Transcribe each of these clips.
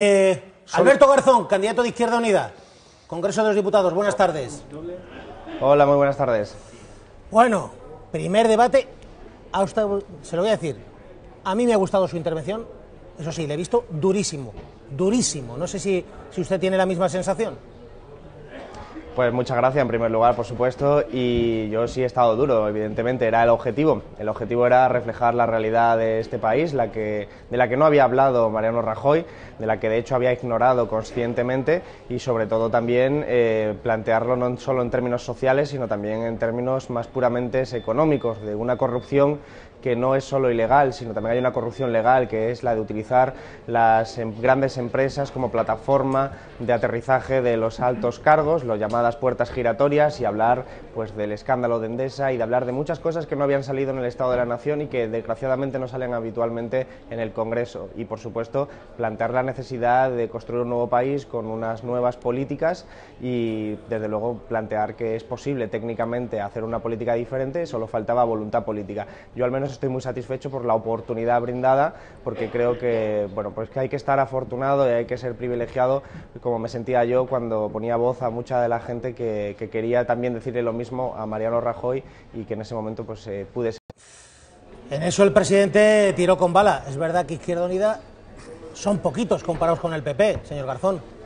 Alberto Garzón, candidato de Izquierda Unida, Congreso de los Diputados, buenas tardes. Hola, muy buenas tardes. Bueno, primer debate, a usted, se lo voy a decir, a mí me ha gustado su intervención, eso sí, le he visto durísimo, durísimo, no sé si usted tiene la misma sensación. Pues muchas gracias en primer lugar, por supuesto, y yo sí he estado duro, evidentemente, era el objetivo. El objetivo era reflejar la realidad de este país, de la que no había hablado Mariano Rajoy, de la que de hecho había ignorado conscientemente y sobre todo también plantearlo no solo en términos sociales, sino también en términos más puramente económicos, de una corrupción que no es solo ilegal, sino también hay una corrupción legal, que es la de utilizar las grandes empresas como plataforma de aterrizaje de los altos cargos, las llamadas puertas giratorias, y hablar pues del escándalo de Endesa y de hablar de muchas cosas que no habían salido en el Estado de la Nación y que desgraciadamente no salen habitualmente en el Congreso. Y por supuesto plantear la necesidad de construir un nuevo país con unas nuevas políticas y desde luego plantear que es posible técnicamente hacer una política diferente, solo faltaba voluntad política. Yo al menos estoy muy satisfecho por la oportunidad brindada, porque creo que, bueno, pues que hay que estar afortunado y hay que ser privilegiado, como me sentía yo cuando ponía voz a mucha de la gente que quería también decirle lo mismo a Mariano Rajoy y que en ese momento pues pude ser. En eso el presidente tiró con bala. Es verdad que Izquierda Unida son poquitos comparados con el PP, señor Garzón.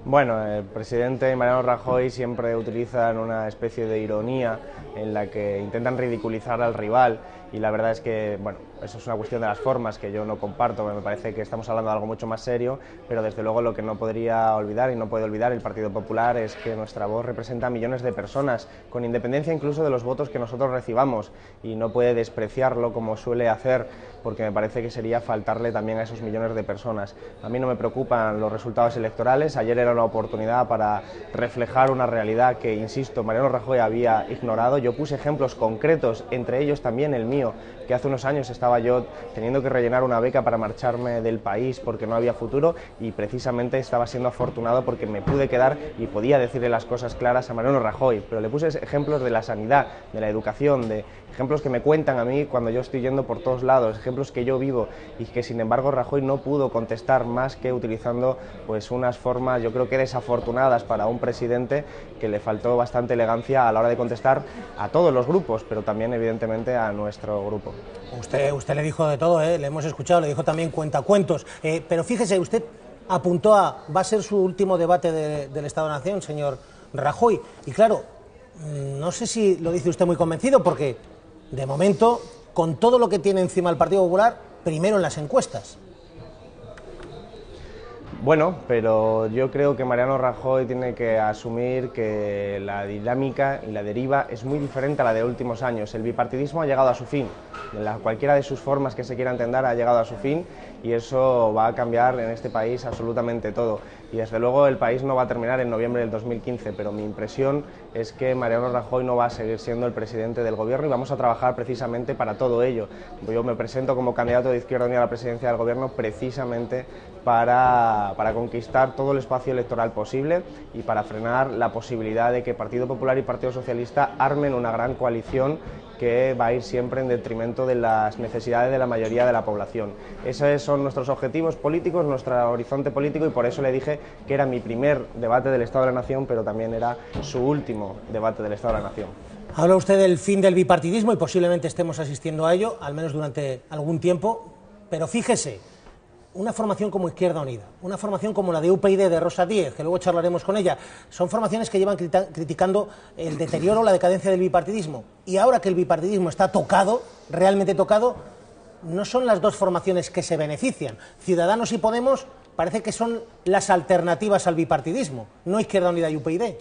Bueno, el presidente y Mariano Rajoy siempre utilizan una especie de ironía en la que intentan ridiculizar al rival, y la verdad es que, bueno, eso es una cuestión de las formas que yo no comparto. Me parece que estamos hablando de algo mucho más serio, pero desde luego lo que no podría olvidar y no puede olvidar el Partido Popular es que nuestra voz representa a millones de personas, con independencia incluso de los votos que nosotros recibamos, y no puede despreciarlo como suele hacer, porque me parece que sería faltarle también a esos millones de personas. A mí no me preocupan los resultados electorales. Ayer era una oportunidad para reflejar una realidad que, insisto, Mariano Rajoy había ignorado. Yo puse ejemplos concretos, entre ellos también el mío, que hace unos años estaba yo teniendo que rellenar una beca para marcharme del país porque no había futuro, y precisamente estaba siendo afortunado porque me pude quedar y podía decirle las cosas claras a Mariano Rajoy. Pero le puse ejemplos de la sanidad, de la educación, de ejemplos que me cuentan a mí cuando yo estoy yendo por todos lados, ejemplos que yo vivo, y que sin embargo Rajoy no pudo contestar más que utilizando pues unas formas, yo creo que desafortunadas para un presidente, que le faltó bastante elegancia a la hora de contestar a todos los grupos, pero también evidentemente a nuestro grupo. Usted le dijo de todo, le hemos escuchado, le dijo también cuentacuentos, pero fíjese, usted apuntó va a ser su último debate del Estado de la Nación, señor Rajoy, y claro, no sé si lo dice usted muy convencido, porque de momento, con todo lo que tiene encima el Partido Popular, primero en las encuestas. Bueno, pero yo creo que Mariano Rajoy tiene que asumir que la dinámica y la deriva es muy diferente a la de últimos años. El bipartidismo ha llegado a su fin, cualquiera de sus formas que se quiera entender ha llegado a su fin, y eso va a cambiar en este país absolutamente todo. Y desde luego el país no va a terminar en noviembre del 2015, pero mi impresión es que Mariano Rajoy no va a seguir siendo el presidente del gobierno, y vamos a trabajar precisamente para todo ello. Yo me presento como candidato de Izquierda Unida a la presidencia del gobierno precisamente para conquistar todo el espacio electoral posible y para frenar la posibilidad de que Partido Popular y Partido Socialista armen una gran coalición que va a ir siempre en detrimento de las necesidades de la mayoría de la población. Esos son nuestros objetivos políticos, nuestro horizonte político, y por eso le dije que era mi primer debate del Estado de la Nación, pero también era su último debate del Estado de la Nación. Habla usted del fin del bipartidismo y posiblemente estemos asistiendo a ello, al menos durante algún tiempo, pero fíjese, una formación como Izquierda Unida, una formación como la de UPyD de Rosa Díez, que luego charlaremos con ella, son formaciones que llevan criticando el deterioro, la decadencia del bipartidismo, y ahora que el bipartidismo está tocado, realmente tocado, no son las dos formaciones que se benefician. Ciudadanos y Podemos parece que son las alternativas al bipartidismo, no Izquierda Unida y UPyD.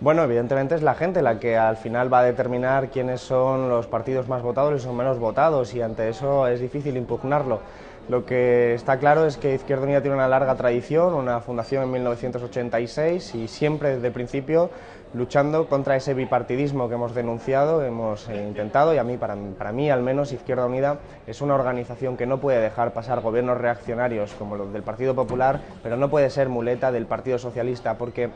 Bueno, evidentemente es la gente la que al final va a determinar quiénes son los partidos más votados y son menos votados, y ante eso es difícil impugnarlo. Lo que está claro es que Izquierda Unida tiene una larga tradición, una fundación en 1986, y siempre desde el principio luchando contra ese bipartidismo que hemos denunciado, hemos intentado, y para mí al menos Izquierda Unida es una organización que no puede dejar pasar gobiernos reaccionarios como los del Partido Popular, pero no puede ser muleta del Partido Socialista, porque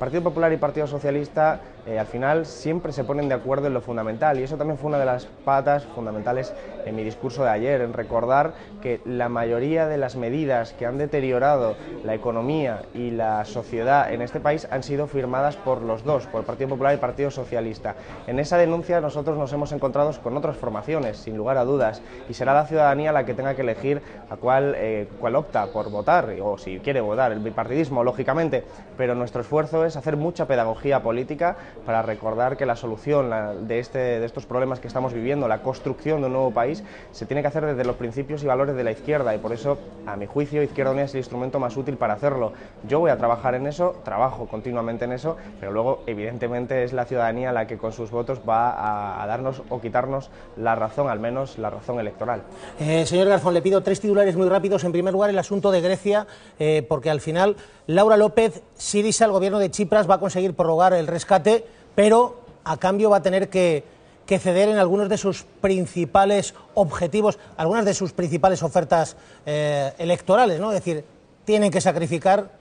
Partido Popular y Partido Socialista al final siempre se ponen de acuerdo en lo fundamental, y eso también fue una de las patas fundamentales en mi discurso de ayer, en recordar que la mayoría de las medidas que han deteriorado la economía y la sociedad en este país han sido firmadas por los dos, por el Partido Popular y el Partido Socialista. En esa denuncia nosotros nos hemos encontrado con otras formaciones, sin lugar a dudas, y será la ciudadanía la que tenga que elegir a cuál opta por votar, o si quiere votar, el bipartidismo, lógicamente, pero nuestro esfuerzo es hacer mucha pedagogía política para recordar que la solución de estos problemas que estamos viviendo, la construcción de un nuevo país, se tiene que hacer desde los principios y valores de la izquierda, y por eso, a mi juicio, Izquierda Unida es el instrumento más útil para hacerlo. Yo voy a trabajar en eso, trabajo continuamente en eso, pero luego, evidentemente, es la ciudadanía la que con sus votos va a darnos o quitarnos la razón, al menos la razón electoral. Señor Garzón, le pido 3 titulares muy rápidos. En primer lugar, el asunto de Grecia, porque al final Laura López, Syriza, el gobierno de Tsipras, va a conseguir prorrogar el rescate, pero a cambio va a tener que ceder en algunos de sus principales objetivos, algunas de sus principales ofertas electorales, ¿no? Es decir, tienen que sacrificar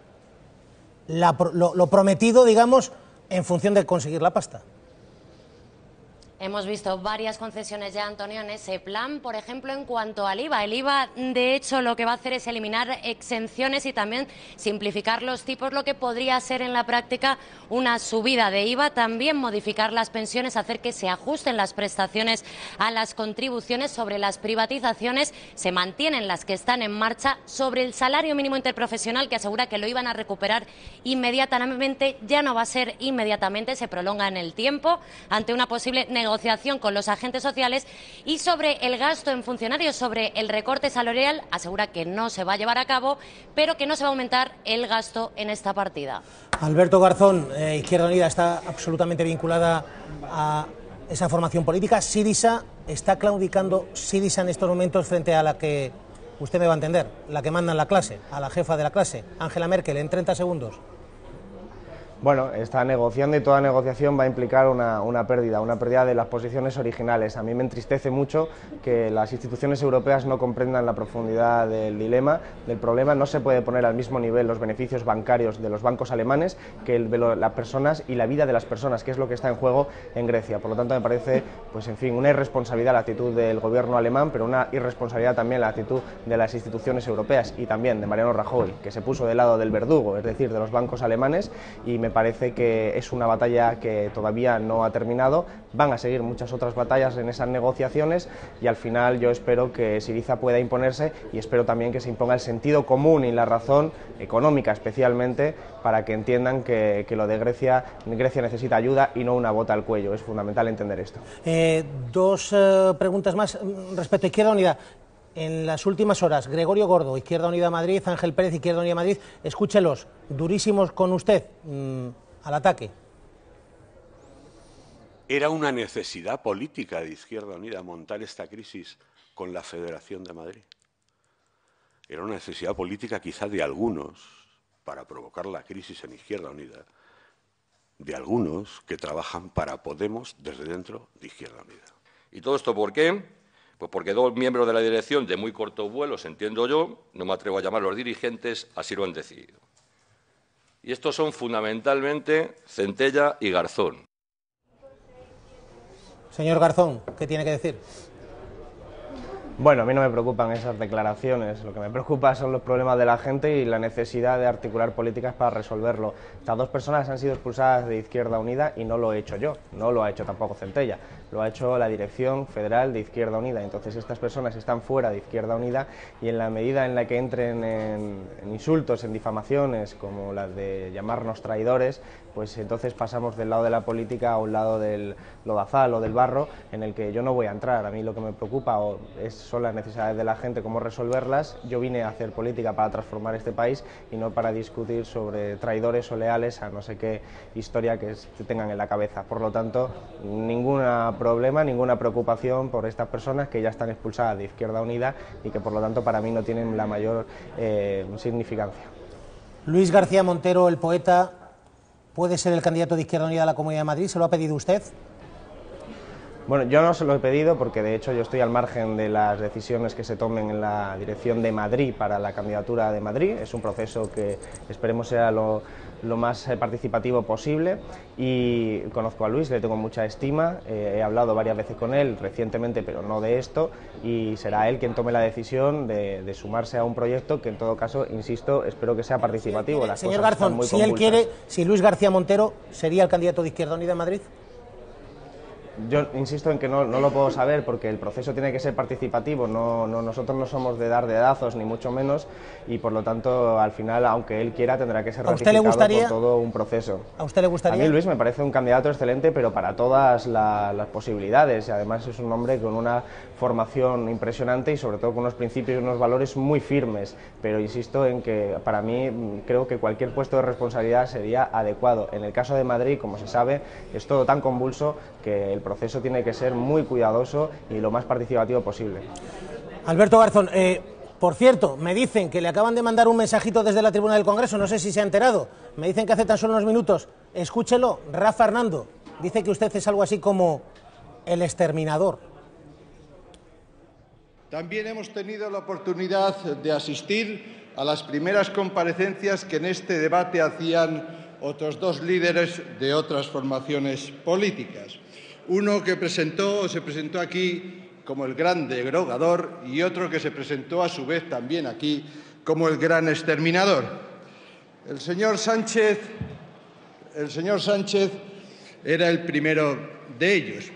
lo prometido, digamos, en función de conseguir la pasta. Hemos visto varias concesiones ya, Antonio, en ese plan, por ejemplo, en cuanto al IVA. El IVA, de hecho, lo que va a hacer es eliminar exenciones y también simplificar los tipos, lo que podría ser en la práctica una subida de IVA. También modificar las pensiones, hacer que se ajusten las prestaciones a las contribuciones. Sobre las privatizaciones, se mantienen las que están en marcha. Sobre el salario mínimo interprofesional, que asegura que lo iban a recuperar inmediatamente, ya no va a ser inmediatamente, se prolonga en el tiempo ante una posible negociación con los agentes sociales. Y sobre el gasto en funcionarios, sobre el recorte salarial, asegura que no se va a llevar a cabo, pero que no se va a aumentar el gasto en esta partida. Alberto Garzón, Izquierda Unida está absolutamente vinculada a esa formación política. Syriza, ¿está claudicando Syriza en estos momentos frente a la que usted me va a entender, la que manda en la clase, a la jefa de la clase, Angela Merkel, en 30 segundos? Bueno, está negociando y toda negociación va a implicar una pérdida de las posiciones originales. A mí me entristece mucho que las instituciones europeas no comprendan la profundidad del dilema, del problema. No se puede poner al mismo nivel los beneficios bancarios de los bancos alemanes que las personas y la vida de las personas, que es lo que está en juego en Grecia. Por lo tanto, me parece, pues en fin, una irresponsabilidad la actitud del gobierno alemán, pero una irresponsabilidad también la actitud de las instituciones europeas y también de Mariano Rajoy, que se puso del lado del verdugo, es decir, de los bancos alemanes, y me parece que es una batalla que todavía no ha terminado. Van a seguir muchas otras batallas en esas negociaciones y al final yo espero que Syriza pueda imponerse, y espero también que se imponga el sentido común y la razón económica, especialmente, para que entiendan que lo de Grecia necesita ayuda y no una bota al cuello. Es fundamental entender esto. 2 preguntas más respecto a Izquierda Unida. En las últimas horas, Gregorio Gordo, Izquierda Unida Madrid, Ángel Pérez, Izquierda Unida Madrid, escúchelos, durísimos con usted, al ataque. Era una necesidad política de Izquierda Unida montar esta crisis con la Federación de Madrid. Era una necesidad política quizá de algunos para provocar la crisis en Izquierda Unida, de algunos que trabajan para Podemos desde dentro de Izquierda Unida. ¿Y todo esto por qué? Pues porque 2 miembros de la dirección de muy cortos vuelos, entiendo yo, no me atrevo a llamarlos dirigentes, así lo han decidido. Y estos son fundamentalmente Centella y Garzón. Señor Garzón, ¿qué tiene que decir? Bueno, a mí no me preocupan esas declaraciones, lo que me preocupa son los problemas de la gente y la necesidad de articular políticas para resolverlo. Estas 2 personas han sido expulsadas de Izquierda Unida y no lo he hecho yo, no lo ha hecho tampoco Centella, lo ha hecho la Dirección Federal de Izquierda Unida. Entonces estas personas están fuera de Izquierda Unida y en la medida en la que entren en insultos, en difamaciones, como las de llamarnos traidores, pues entonces pasamos del lado de la política a un lado del lodazal o del barro, en el que yo no voy a entrar. A mí lo que me preocupa son las necesidades de la gente, cómo resolverlas. Yo vine a hacer política para transformar este país y no para discutir sobre traidores o leales a no sé qué historia que tengan en la cabeza. Por lo tanto, ningún problema, ninguna preocupación por estas personas que ya están expulsadas de Izquierda Unida y que por lo tanto para mí no tienen la mayor significancia. Luis García Montero, el poeta, ¿puede ser el candidato de Izquierda Unida a la Comunidad de Madrid? ¿Se lo ha pedido usted? Bueno, yo no se lo he pedido porque de hecho yo estoy al margen de las decisiones que se tomen en la dirección de Madrid para la candidatura de Madrid. Es un proceso que esperemos sea lo más participativo posible, y conozco a Luis, le tengo mucha estima, he hablado varias veces con él recientemente, pero no de esto, y será él quien tome la decisión de sumarse a un proyecto que en todo caso, insisto, espero que sea participativo. Señor Garzón, si él quiere, si Luis García Montero sería el candidato de Izquierda Unida en Madrid. Yo insisto en que no lo puedo saber porque el proceso tiene que ser participativo, nosotros no somos de dar dedazos ni mucho menos, y por lo tanto al final, aunque él quiera, tendrá que ser ratificado por todo un proceso. ¿A usted le gustaría? A mí Luis me parece un candidato excelente, pero para todas las posibilidades, y además es un hombre con una formación impresionante y sobre todo con unos principios y unos valores muy firmes, pero insisto en que para mí creo que cualquier puesto de responsabilidad sería adecuado. En el caso de Madrid, como se sabe, es todo tan convulso que el proceso tiene que ser muy cuidadoso y lo más participativo posible. Alberto Garzón, por cierto, me dicen que le acaban de mandar un mensajito desde la tribuna del Congreso, no sé si se ha enterado, me dicen que hace tan solo unos minutos, escúchelo, Rafa Hernando, dice que usted es algo así como el exterminador. También hemos tenido la oportunidad de asistir a las primeras comparecencias que en este debate hacían otros dos líderes de otras formaciones políticas. Uno que se presentó aquí como el gran derogador y otro que se presentó a su vez también aquí como el gran exterminador. El señor Sánchez era el primero de ellos.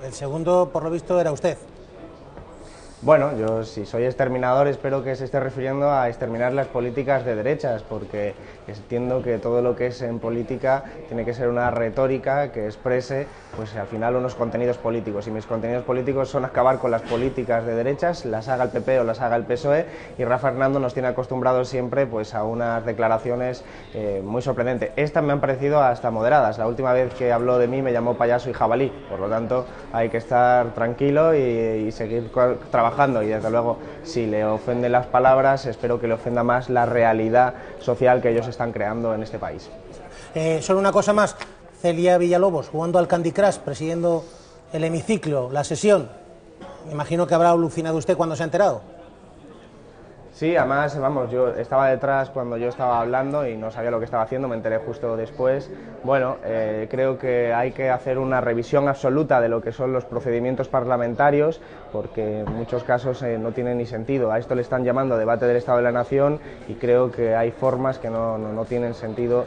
El segundo, por lo visto, era usted. Bueno, yo si soy exterminador espero que se esté refiriendo a exterminar las políticas de derechas, porque entiendo que todo lo que es en política tiene que ser una retórica que exprese pues al final unos contenidos políticos, y mis contenidos políticos son acabar con las políticas de derechas, las haga el PP o las haga el PSOE, y Rafa Hernando nos tiene acostumbrados siempre pues a unas declaraciones muy sorprendentes. Estas me han parecido hasta moderadas. La última vez que habló de mí me llamó payaso y jabalí, por lo tanto hay que estar tranquilo y seguir trabajando, y desde luego si le ofenden las palabras espero que le ofenda más la realidad social que ellos están creando en este país. Solo una cosa más, Celia Villalobos jugando al Candy Crush, presidiendo el hemiciclo, la sesión, me imagino que habrá alucinado usted cuando se ha enterado. Sí, además, vamos, yo estaba detrás cuando yo estaba hablando y no sabía lo que estaba haciendo, me enteré justo después. Bueno, creo que hay que hacer una revisión absoluta de lo que son los procedimientos parlamentarios, porque en muchos casos no tiene ni sentido. A esto le están llamando debate del Estado de la Nación y creo que hay formas que no tienen sentido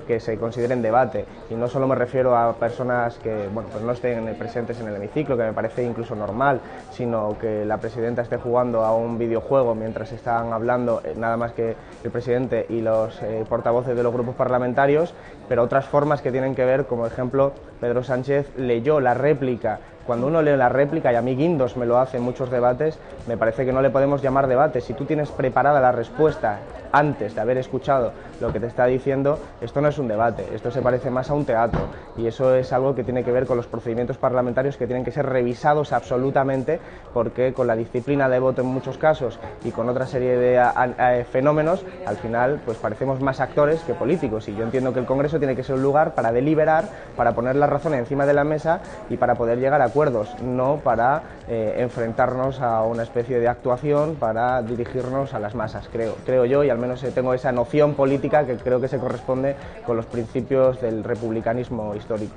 que se consideren debate. Y no solo me refiero a personas que pues no estén presentes en el hemiciclo, que me parece incluso normal, sino que la presidenta esté jugando a un videojuego mientras están hablando nada más que el presidente y los portavoces de los grupos parlamentarios, pero otras formas que tienen que ver, como ejemplo, Pedro Sánchez leyó la réplica. Cuando uno lee la réplica, y a mí Guindos me lo hace en muchos debates, me parece que no le podemos llamar debate. Si tú tienes preparada la respuesta antes de haber escuchado lo que te está diciendo, esto no es un debate, esto se parece más a un teatro, y eso es algo que tiene que ver con los procedimientos parlamentarios que tienen que ser revisados absolutamente, porque con la disciplina de voto en muchos casos y con otra serie de fenómenos, al final pues parecemos más actores que políticos, y yo entiendo que el Congreso tiene que ser un lugar para deliberar, para poner las razones encima de la mesa y para poder llegar a acuerdos, no para enfrentarnos a una especie de actuación para dirigirnos a las masas, creo yo, y al menos tengo esa noción política que creo que se corresponde con los principios del republicanismo histórico.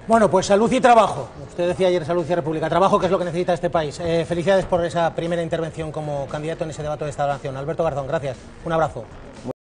Bueno, pues salud y trabajo. Usted decía ayer salud y república. Trabajo, que es lo que necesita este país. Felicidades por esa primera intervención como candidato en ese debate de Estado de la Nación. Alberto Garzón, gracias. Un abrazo.